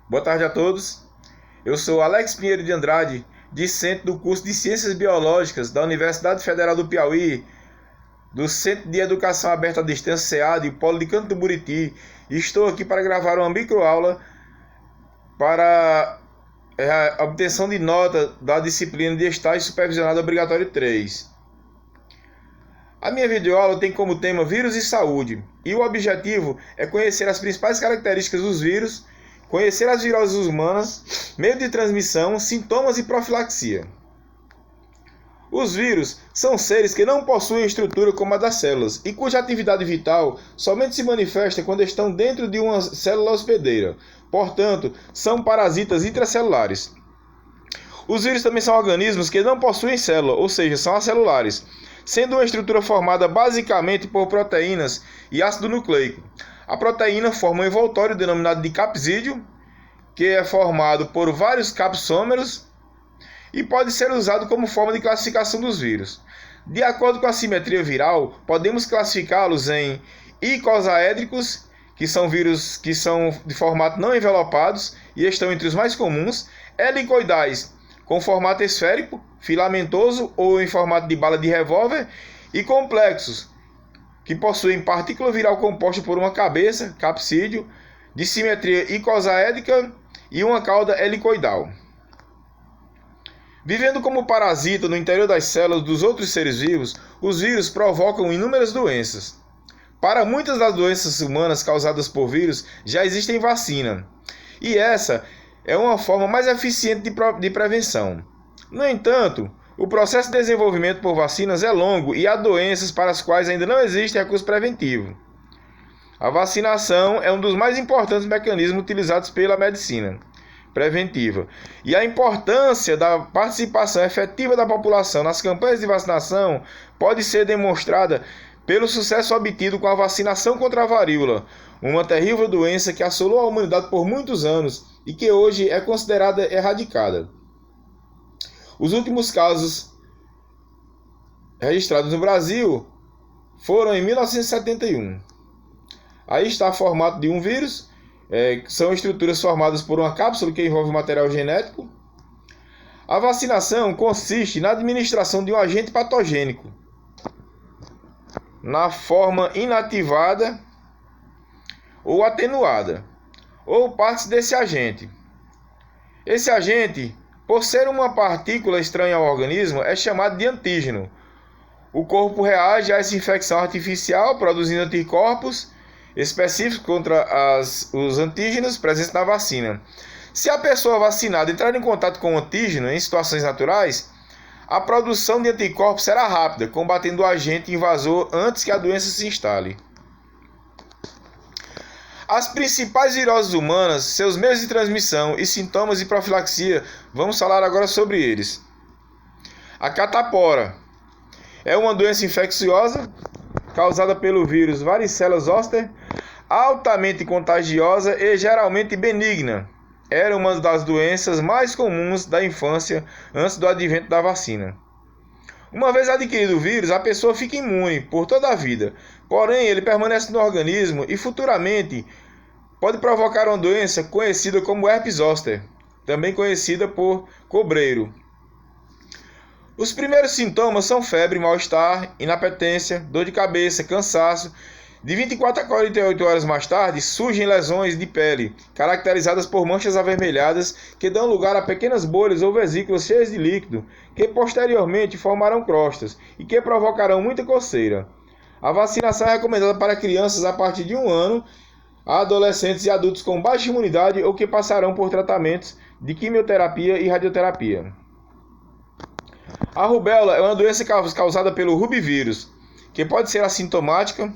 Boa tarde a todos. Eu sou Alex Pinheiro de Andrade, discente do curso de Ciências Biológicas da Universidade Federal do Piauí, do Centro de Educação Aberta à Distância SEAD, Polo de Canto do Buriti, e estou aqui para gravar uma microaula para a obtenção de nota da disciplina de estágio supervisionado obrigatório 3. A minha videoaula tem como tema vírus e saúde, e o objetivo é conhecer as principais características dos vírus, conhecer as viroses humanas, meio de transmissão, sintomas e profilaxia. Os vírus são seres que não possuem estrutura como a das células e cuja atividade vital somente se manifesta quando estão dentro de uma célula hospedeira. Portanto, são parasitas intracelulares. Os vírus também são organismos que não possuem célula, ou seja, são acelulares, sendo uma estrutura formada basicamente por proteínas e ácido nucleico. A proteína forma um envoltório denominado de capsídeo, que é formado por vários capsômeros e pode ser usado como forma de classificação dos vírus. De acordo com a simetria viral, podemos classificá-los em icosaédricos, que são vírus que são de formato não envelopados e estão entre os mais comuns, helicoidais, com formato esférico, filamentoso ou em formato de bala de revólver, e complexos, que possuem partícula viral composta por uma cabeça, capsídeo, de simetria icosaédrica e uma cauda helicoidal. Vivendo como parasita no interior das células dos outros seres vivos, os vírus provocam inúmeras doenças. Para muitas das doenças humanas causadas por vírus, já existe vacina, e essa é uma forma mais eficiente de prevenção. No entanto, o processo de desenvolvimento por vacinas é longo e há doenças para as quais ainda não existe recurso preventivo. A vacinação é um dos mais importantes mecanismos utilizados pela medicina preventiva, e a importância da participação efetiva da população nas campanhas de vacinação pode ser demonstrada pelo sucesso obtido com a vacinação contra a varíola, uma terrível doença que assolou a humanidade por muitos anos e que hoje é considerada erradicada. Os últimos casos registrados no Brasil foram em 1971. Aí está o formato de um vírus, são estruturas formadas por uma cápsula que envolve material genético. A vacinação consiste na administração de um agente patogênico, na forma inativada ou atenuada, ou partes desse agente. Esse agente, por ser uma partícula estranha ao organismo, é chamado de antígeno. O corpo reage a essa infecção artificial, produzindo anticorpos específicos contra os antígenos presentes na vacina. Se a pessoa vacinada entrar em contato com o antígeno em situações naturais, a produção de anticorpos será rápida, combatendo o agente invasor antes que a doença se instale. As principais viroses humanas, seus meios de transmissão e sintomas de profilaxia, vamos falar agora sobre eles. A catapora é uma doença infecciosa causada pelo vírus varicela zoster, altamente contagiosa e geralmente benigna. Era uma das doenças mais comuns da infância antes do advento da vacina. Uma vez adquirido o vírus, a pessoa fica imune por toda a vida, porém ele permanece no organismo e futuramente pode provocar uma doença conhecida como herpes zoster, também conhecida por cobreiro. Os primeiros sintomas são febre, mal-estar, inapetência, dor de cabeça, cansaço. De 24 a 48 horas mais tarde, surgem lesões de pele, caracterizadas por manchas avermelhadas que dão lugar a pequenas bolhas ou vesículas cheias de líquido, que posteriormente formarão crostas e que provocarão muita coceira. A vacinação é recomendada para crianças a partir de 1 ano, a adolescentes e adultos com baixa imunidade ou que passarão por tratamentos de quimioterapia e radioterapia. A rubéola é uma doença causada pelo rubivírus, que pode ser assintomática,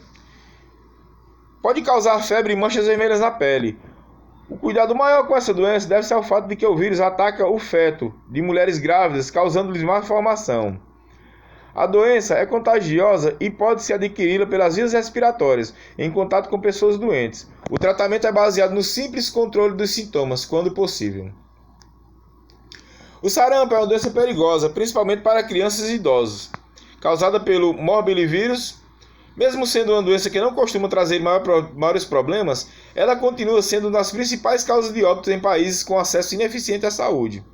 pode causar febre e manchas vermelhas na pele. O cuidado maior com essa doença deve-se ao fato de que o vírus ataca o feto de mulheres grávidas, causando-lhes malformação. A doença é contagiosa e pode-se adquiri-la pelas vias respiratórias, em contato com pessoas doentes. O tratamento é baseado no simples controle dos sintomas, quando possível. O sarampo é uma doença perigosa, principalmente para crianças e idosos, causada pelo morbilivírus, Mesmo sendo uma doença que não costuma trazer maiores problemas, ela continua sendo uma das principais causas de óbito em países com acesso ineficiente à saúde.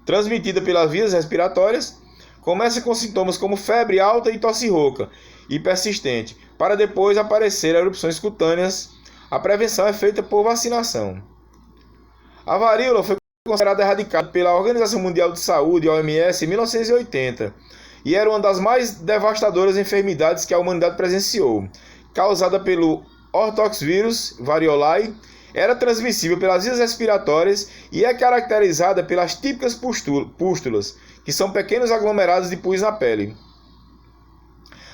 Transmitida pelas vias respiratórias, começa com sintomas como febre alta e tosse rouca e persistente, para depois aparecer erupções cutâneas. A prevenção é feita por vacinação. A varíola foi considerada erradicada pela Organização Mundial de Saúde, OMS, em 1980, e era uma das mais devastadoras enfermidades que a humanidade presenciou. Causada pelo ortoxvírus variolae, era transmissível pelas vias respiratórias e é caracterizada pelas típicas pústulas, que são pequenos aglomerados de pus na pele.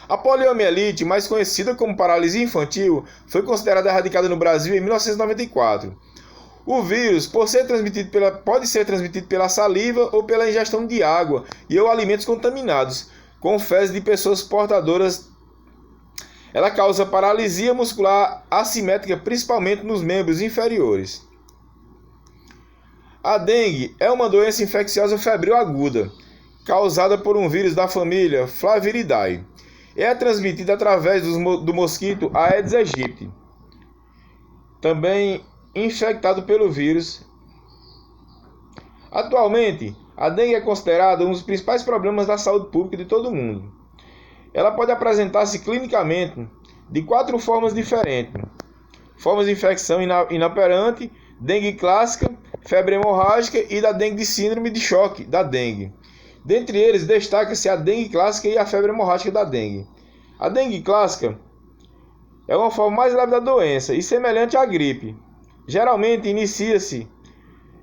A poliomielite, mais conhecida como paralisia infantil, foi considerada erradicada no Brasil em 1994. O vírus pode ser transmitido pela saliva ou pela ingestão de água e ou alimentos contaminados, com fezes de pessoas portadoras. Ela causa paralisia muscular assimétrica, principalmente nos membros inferiores. A dengue é uma doença infecciosa febril aguda, causada por um vírus da família Flaviridae. É transmitida através do mosquito Aedes aegypti, também infectado pelo vírus. Atualmente, a dengue é considerada um dos principais problemas da saúde pública de todo o mundo. Ela pode apresentar-se clinicamente de 4 formas diferentes: formas de infecção inoperante, dengue clássica, febre hemorrágica e da dengue de síndrome de choque da dengue. Dentre eles, destaca-se a dengue clássica e a febre hemorrágica da dengue. A dengue clássica é uma forma mais leve da doença e semelhante à gripe. Geralmente inicia-se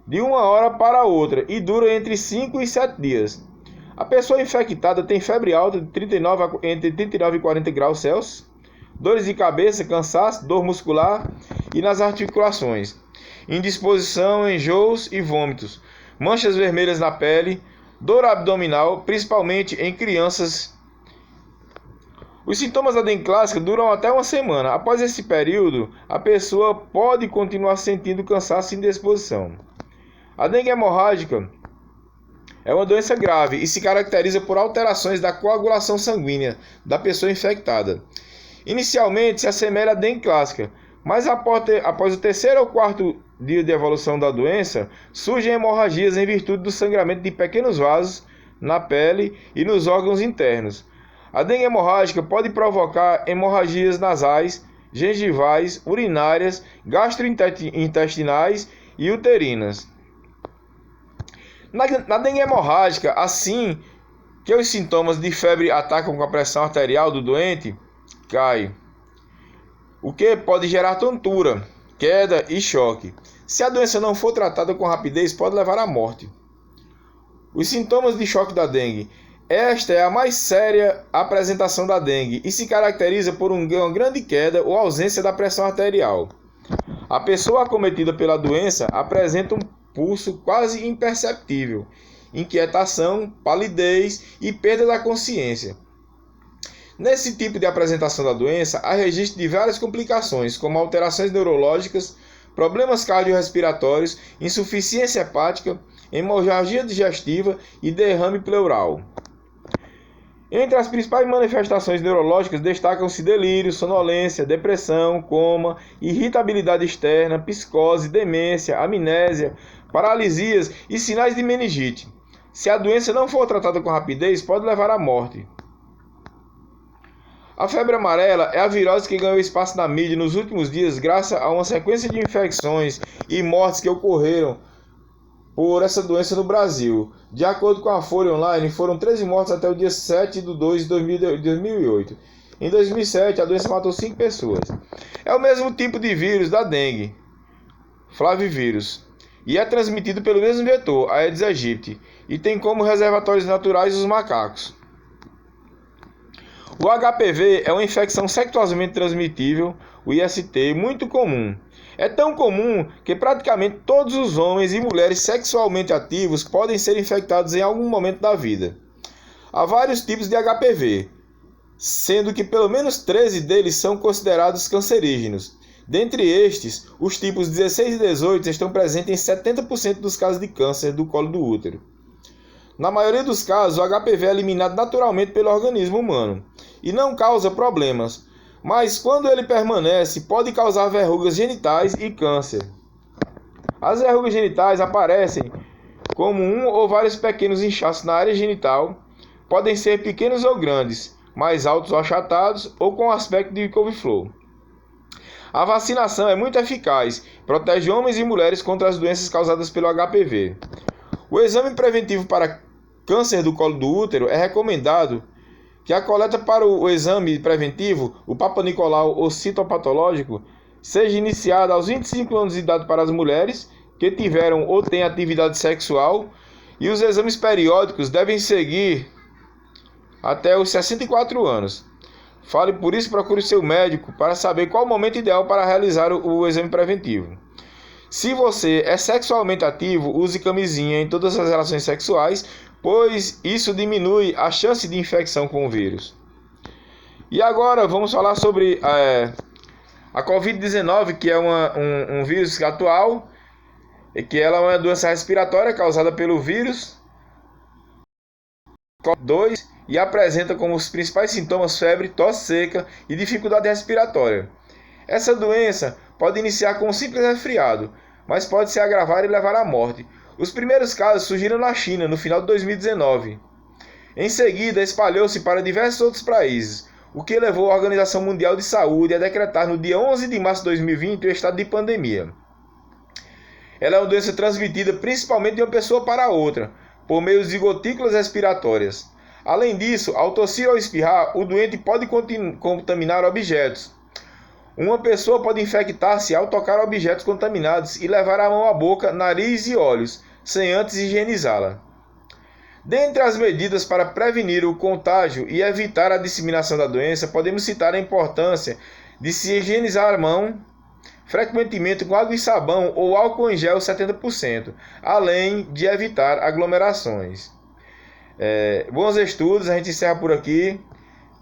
de uma hora para outra e dura entre 5 e 7 dias. A pessoa infectada tem febre alta entre 39 e 40 graus Celsius, dores de cabeça, cansaço, dor muscular e nas articulações, indisposição, enjoos e vômitos, manchas vermelhas na pele, dor abdominal, principalmente em crianças. Os sintomas da dengue clássica duram até uma semana. Após esse período, a pessoa pode continuar sentindo cansaço e indisposição. A dengue hemorrágica é uma doença grave e se caracteriza por alterações da coagulação sanguínea da pessoa infectada. Inicialmente se assemelha à dengue clássica, mas após o 3º ou 4º dia de evolução da doença, surgem hemorragias em virtude do sangramento de pequenos vasos na pele e nos órgãos internos. A dengue hemorrágica pode provocar hemorragias nasais, gengivais, urinárias, gastrointestinais e uterinas. Na dengue hemorrágica, assim que os sintomas de febre atacam com a pressão arterial do doente, cai, o que pode gerar tontura, queda e choque. Se a doença não for tratada com rapidez, pode levar à morte. Os sintomas de choque da dengue. Esta é a mais séria apresentação da dengue e se caracteriza por uma grande queda ou ausência da pressão arterial. A pessoa acometida pela doença apresenta um pulso quase imperceptível, inquietação, palidez e perda da consciência. Nesse tipo de apresentação da doença, há registro de várias complicações, como alterações neurológicas, problemas cardiorrespiratórios, insuficiência hepática, hemorragia digestiva e derrame pleural. Entre as principais manifestações neurológicas destacam-se delírio, sonolência, depressão, coma, irritabilidade externa, psicose, demência, amnésia, paralisias e sinais de meningite. Se a doença não for tratada com rapidez, pode levar à morte. A febre amarela é a virose que ganhou espaço na mídia nos últimos dias graças a uma sequência de infecções e mortes que ocorreram por essa doença no Brasil. De acordo com a Folha Online, foram 13 mortes até o dia 7 de 2 de 2008. Em 2007, a doença matou 5 pessoas. É o mesmo tipo de vírus da dengue, flavivírus, e é transmitido pelo mesmo vetor, Aedes aegypti, e tem como reservatórios naturais os macacos. O HPV é uma infecção sexualmente transmitível, o IST, muito comum. É tão comum que praticamente todos os homens e mulheres sexualmente ativos podem ser infectados em algum momento da vida. Há vários tipos de HPV, sendo que pelo menos 13 deles são considerados cancerígenos. Dentre estes, os tipos 16 e 18 estão presentes em 70% dos casos de câncer do colo do útero. Na maioria dos casos, o HPV é eliminado naturalmente pelo organismo humano e não causa problemas. mas quando ele permanece, pode causar verrugas genitais e câncer. As verrugas genitais aparecem como um ou vários pequenos inchaços na área genital, podem ser pequenos ou grandes, mais altos ou achatados ou com aspecto de couve-flor. A vacinação é muito eficaz, protege homens e mulheres contra as doenças causadas pelo HPV. O exame preventivo para câncer do colo do útero é recomendado que a coleta para o exame preventivo, o Papa Nicolau ou citopatológico, seja iniciada aos 25 anos de idade para as mulheres que tiveram ou têm atividade sexual, e os exames periódicos devem seguir até os 64 anos. Fale por isso, procure seu médico para saber qual o momento ideal para realizar o exame preventivo. Se você é sexualmente ativo, use camisinha em todas as relações sexuais, pois isso diminui a chance de infecção com o vírus. E agora vamos falar sobre a Covid-19, que é um vírus atual, e que ela é uma doença respiratória causada pelo vírus SARS-CoV-2 e apresenta como os principais sintomas febre, tosse seca e dificuldade respiratória. Essa doença pode iniciar com um simples resfriado, mas pode se agravar e levar à morte. Os primeiros casos surgiram na China no final de 2019. Em seguida, espalhou-se para diversos outros países, o que levou a Organização Mundial de Saúde a decretar no dia 11 de março de 2020 o estado de pandemia. Ela é uma doença transmitida principalmente de uma pessoa para outra, por meio de gotículas respiratórias. Além disso, ao tossir ou espirrar, o doente pode contaminar objetos. Uma pessoa pode infectar-se ao tocar objetos contaminados e levar a mão à boca, nariz e olhos, sem antes higienizá-la. Dentre as medidas para prevenir o contágio e evitar a disseminação da doença, podemos citar a importância de se higienizar a mão frequentemente com água e sabão ou álcool em gel 70%, além de evitar aglomerações. Bons estudos, a gente encerra por aqui.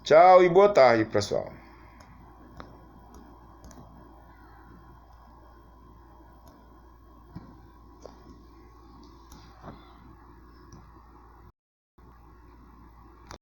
Tchau e boa tarde, pessoal.